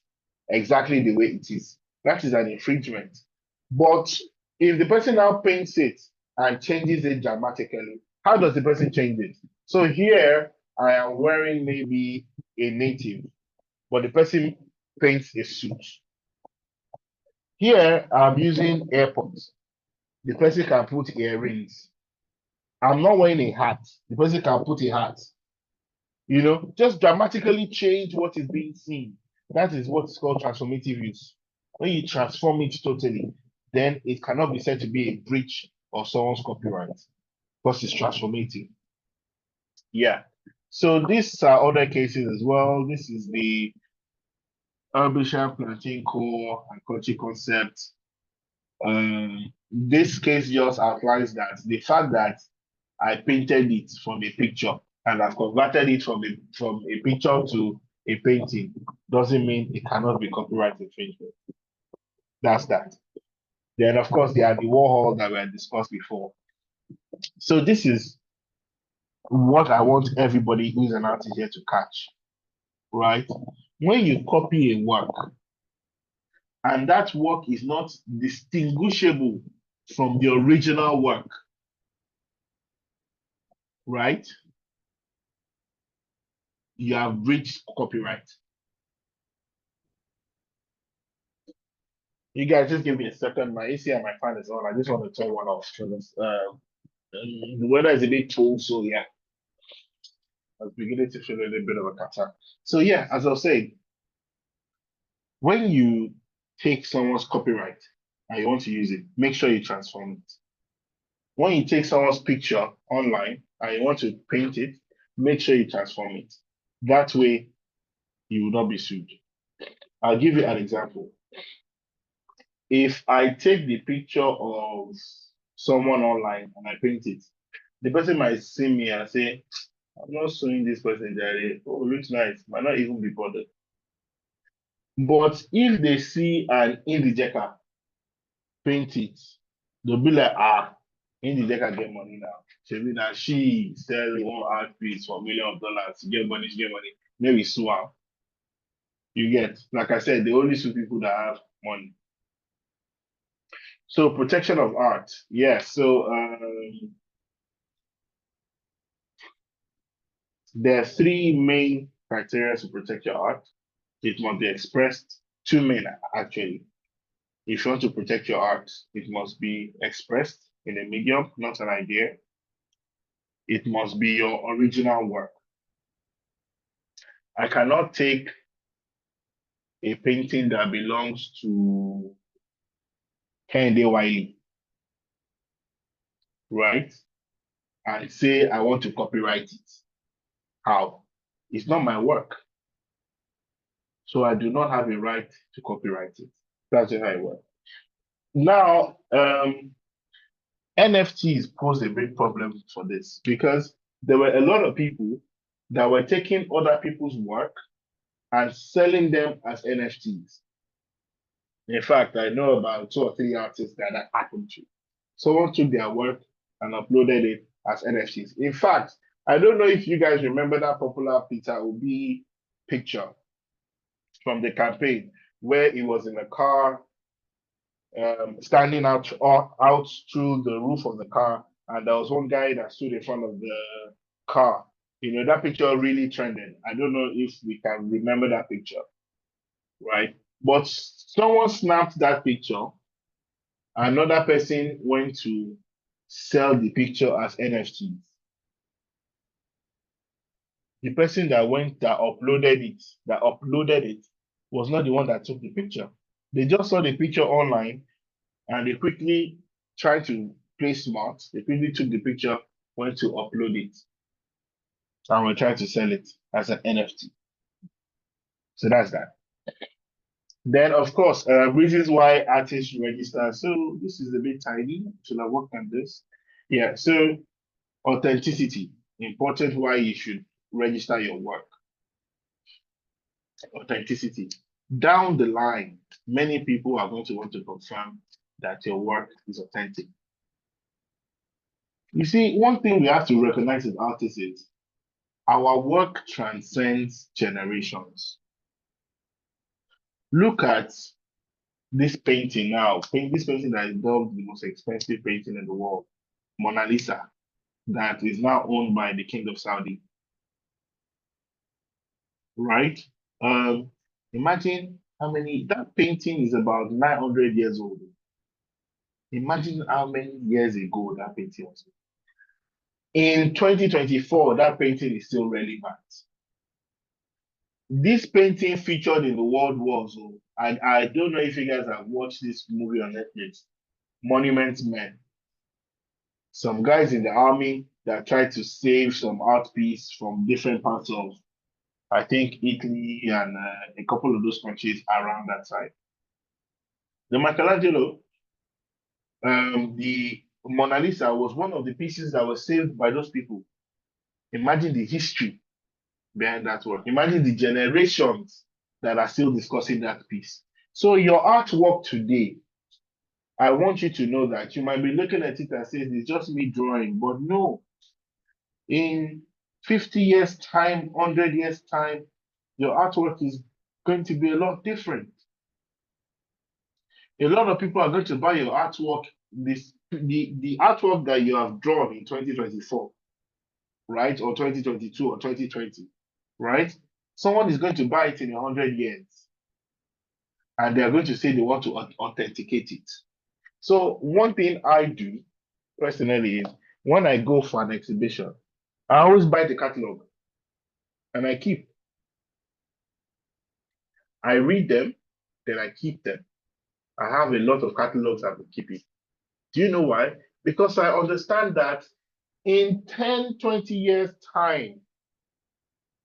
exactly the way it is, that is an infringement. But if the person now paints it and changes it dramatically, how does the person change it? So here I am wearing maybe a native, but the person paints a suit. Here I'm using AirPods. The person can put earrings. I'm not wearing a hat. The person can put a hat. You know, just dramatically change what is being seen. That is what's called transformative use. When you transform it totally, then it cannot be said to be a breach of someone's copyright because it's transformative. Yeah. So these are other cases as well. This is the Herbicide Planting Core and Culture Concept. This case just outlines that the fact that I painted it from a picture and I've converted it from a picture to a painting doesn't mean it cannot be copyright infringement. That's that. Then, of course, there are the Warhol that were discussed before. So this is what I want everybody who's an artist here to catch, right? When you copy a work and that work is not distinguishable from the original work, right? You have breached copyright. You guys just give me a second. My AC and my fan is on. I just want to turn one off. The weather is a bit cold, so yeah. I was beginning to feel a little bit of a catarrh. So yeah, as I was saying, when you take someone's copyright and you want to use it, make sure you transform it. When you take someone's picture online and you want to paint it, make sure you transform it. That way, you will not be sued. I'll give you an example. If I take the picture of someone online and I paint it, the person might see me and say, I'm not suing this person, Jerry. Oh, looks nice. Might not even be bothered. But if they see an Indijeka paint it, they'll be like, Indijeka get money now. She sell one art piece for millions of dollars. She get money, Maybe sue her. You get, like I said, they only sue people that have money. So protection of art. Yeah, so there are three main criteria to protect your art. It must be expressed, two main actually. If you want to protect your art, it must be expressed in a medium, not an idea. It must be your original work. I cannot take a painting that belongs to Kehinde Wiley, right? And say I want to copyright it. How? It's not my work. So I do not have a right to copyright it. That's just how it works. Now, NFTs pose a big problem for this because there were a lot of people that were taking other people's work and selling them as NFTs. In fact, I know about 2 or 3 artists that happened to. Someone took their work and uploaded it as NFTs. In fact, I don't know if you guys remember that popular Peter Obi picture from the campaign where he was in a car, standing out through the roof of the car, and there was one guy that stood in front of the car. You know, that picture really trended. I don't know if we can remember that picture, right? But someone snapped that picture. Another person went to sell the picture as NFTs. The person that uploaded it was not the one that took the picture. They just saw the picture online and they quickly tried to play smart. They quickly took the picture, went to upload it, and were trying to sell it as an NFT. So that's that. Then, of course, reasons why artists register. So this is a bit tiny. Should I work on this? Yeah. So authenticity, important why you should register your work. Authenticity. Down the line, many people are going to want to confirm that your work is authentic. You see, one thing we have to recognize as artists is our work transcends generations. Look at this painting now. This painting that is dubbed the most expensive painting in the world, Mona Lisa, that is now owned by the King of Saudi. Right? Imagine how many, that painting is about 900 years old. Imagine how many years ago that painting was. In 2024, that painting is still relevant. This painting featured in the World War Zone. I don't know if you guys have watched this movie on Netflix, Monument Men. Some guys in the army that tried to save some art piece from different parts of, I think, Italy and a couple of those countries around that side. The Michelangelo, the Mona Lisa was one of the pieces that was saved by those people. Imagine the history behind that work. Imagine the generations that are still discussing that piece. So your artwork today, I want you to know that you might be looking at it and saying it's just me drawing, but no. In 50 years' time, 100 years' time, your artwork is going to be a lot different. A lot of people are going to buy your artwork, the artwork that you have drawn in 2024, right? Or 2022 or 2020, right? Someone is going to buy it in 100 years. And they are going to say they want to authenticate it. So one thing I do personally is when I go for an exhibition, I always buy the catalog and I keep. I read them, then I keep them. I have a lot of catalogs I've been keeping. Do you know why? Because I understand that in 10, 20 years' time,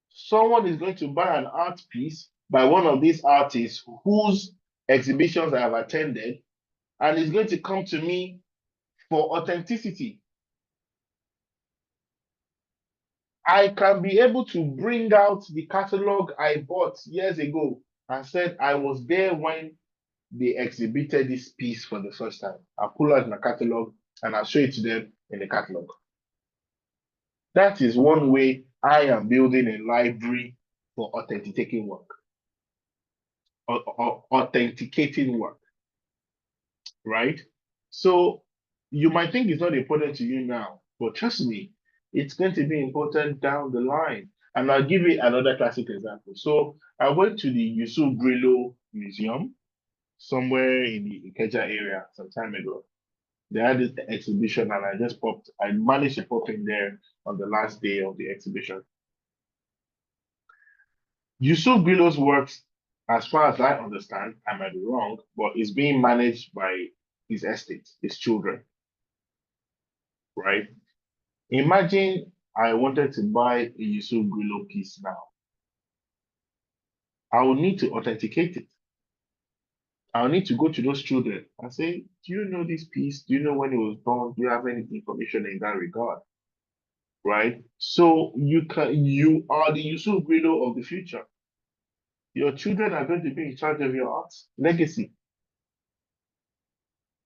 someone is going to buy an art piece by one of these artists whose exhibitions I have attended, and is going to come to me for authenticity. I can be able to bring out the catalog I bought years ago and said I was there when they exhibited this piece for the first time. I'll pull out my catalog and I'll show it to them in the catalog. That is one way I am building a library for authenticating work. Authenticating work, right? So You might think it's not important to you now, but trust me, it's going to be important down the line. And I'll give you another classic example. So I went to the Yusuf Grillo Museum somewhere in the Ikeja area some time ago. They had this exhibition and I managed to pop in there on the last day of the exhibition. Yusuf Grillo's works, as far as I understand, I might be wrong, but it's being managed by his estate, his children, right? Imagine I wanted to buy a Yusuf Grillo piece now. I will need to authenticate it. I'll need to go to those children and say, do you know this piece? Do you know when it was done? Do you have any information in that regard? Right? So you are the Yusuf Grillo of the future. Your children are going to be in charge of your art legacy.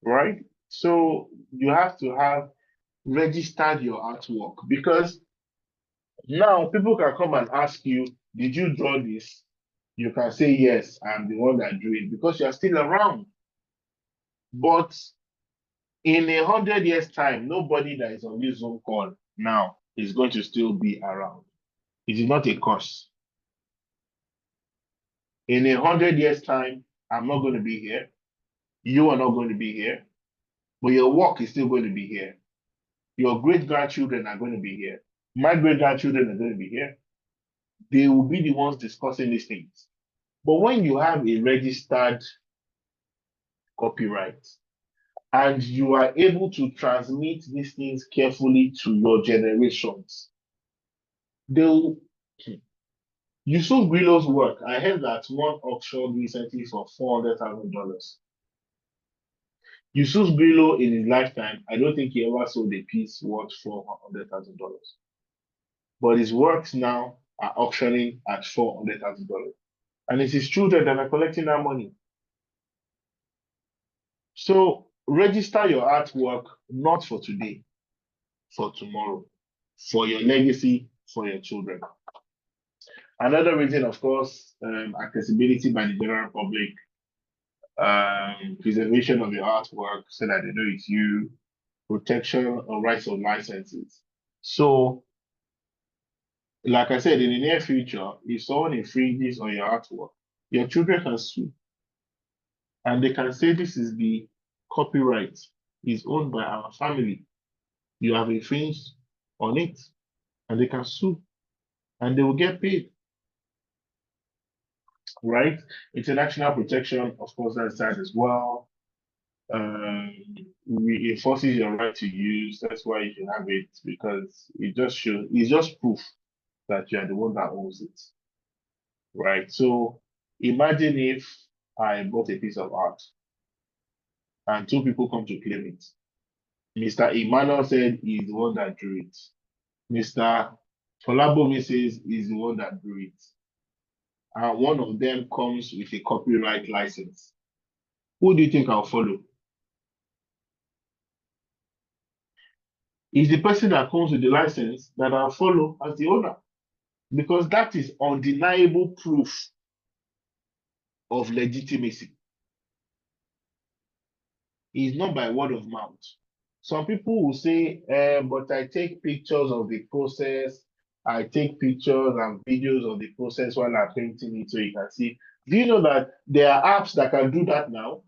Right? So you have to have registered your artwork, because now people can come and ask you, did you draw this? You can say, yes, I'm the one that drew it, because you're still around. But in 100 years' time, nobody that is on this Zoom call now is going to still be around. It is not a curse. In 100 years' time, I'm not going to be here. You are not going to be here. But your work is still going to be here. Your great-grandchildren are going to be here. My great-grandchildren are going to be here. They will be the ones discussing these things. But when you have a registered copyright and you are able to transmit these things carefully to your generations, they'll. Yusuf Grillo's work, I heard that one auction recently for $400,000. Yusuf Grillo in his lifetime, I don't think he ever sold a piece worth $400,000. But his works now are auctioning at $400,000. And it's his children that are collecting that money. So register your artwork not for today, for tomorrow, for your legacy, for your children. Another reason, of course, accessibility by the general public, preservation of your artwork so that they know it's you, protection of rights of licenses. So, like I said, in the near future, if someone infringes on your artwork, your children can sue. And they can say this is the copyright is owned by our family. You have infringed on it. And they can sue. And they will get paid. Right? International protection, of course, that's that as well. It enforces your right to use. That's why you can have it, because it just shows, it's just proof that you are the one that owns it. Right? So imagine if I bought a piece of art and two people come to claim it. Mr. Emmanuel said he's the one that drew it. Mr. Folabomi says he's the one that drew it. And one of them comes with a copyright license. Who do you think I'll follow? It's the person that comes with the license that I'll follow as the owner, because that is undeniable proof of legitimacy. It's not by word of mouth. Some people will say, but I take pictures of the process. I take pictures and videos of the process while I'm painting it so you can see. Do you know that there are apps that can do that now?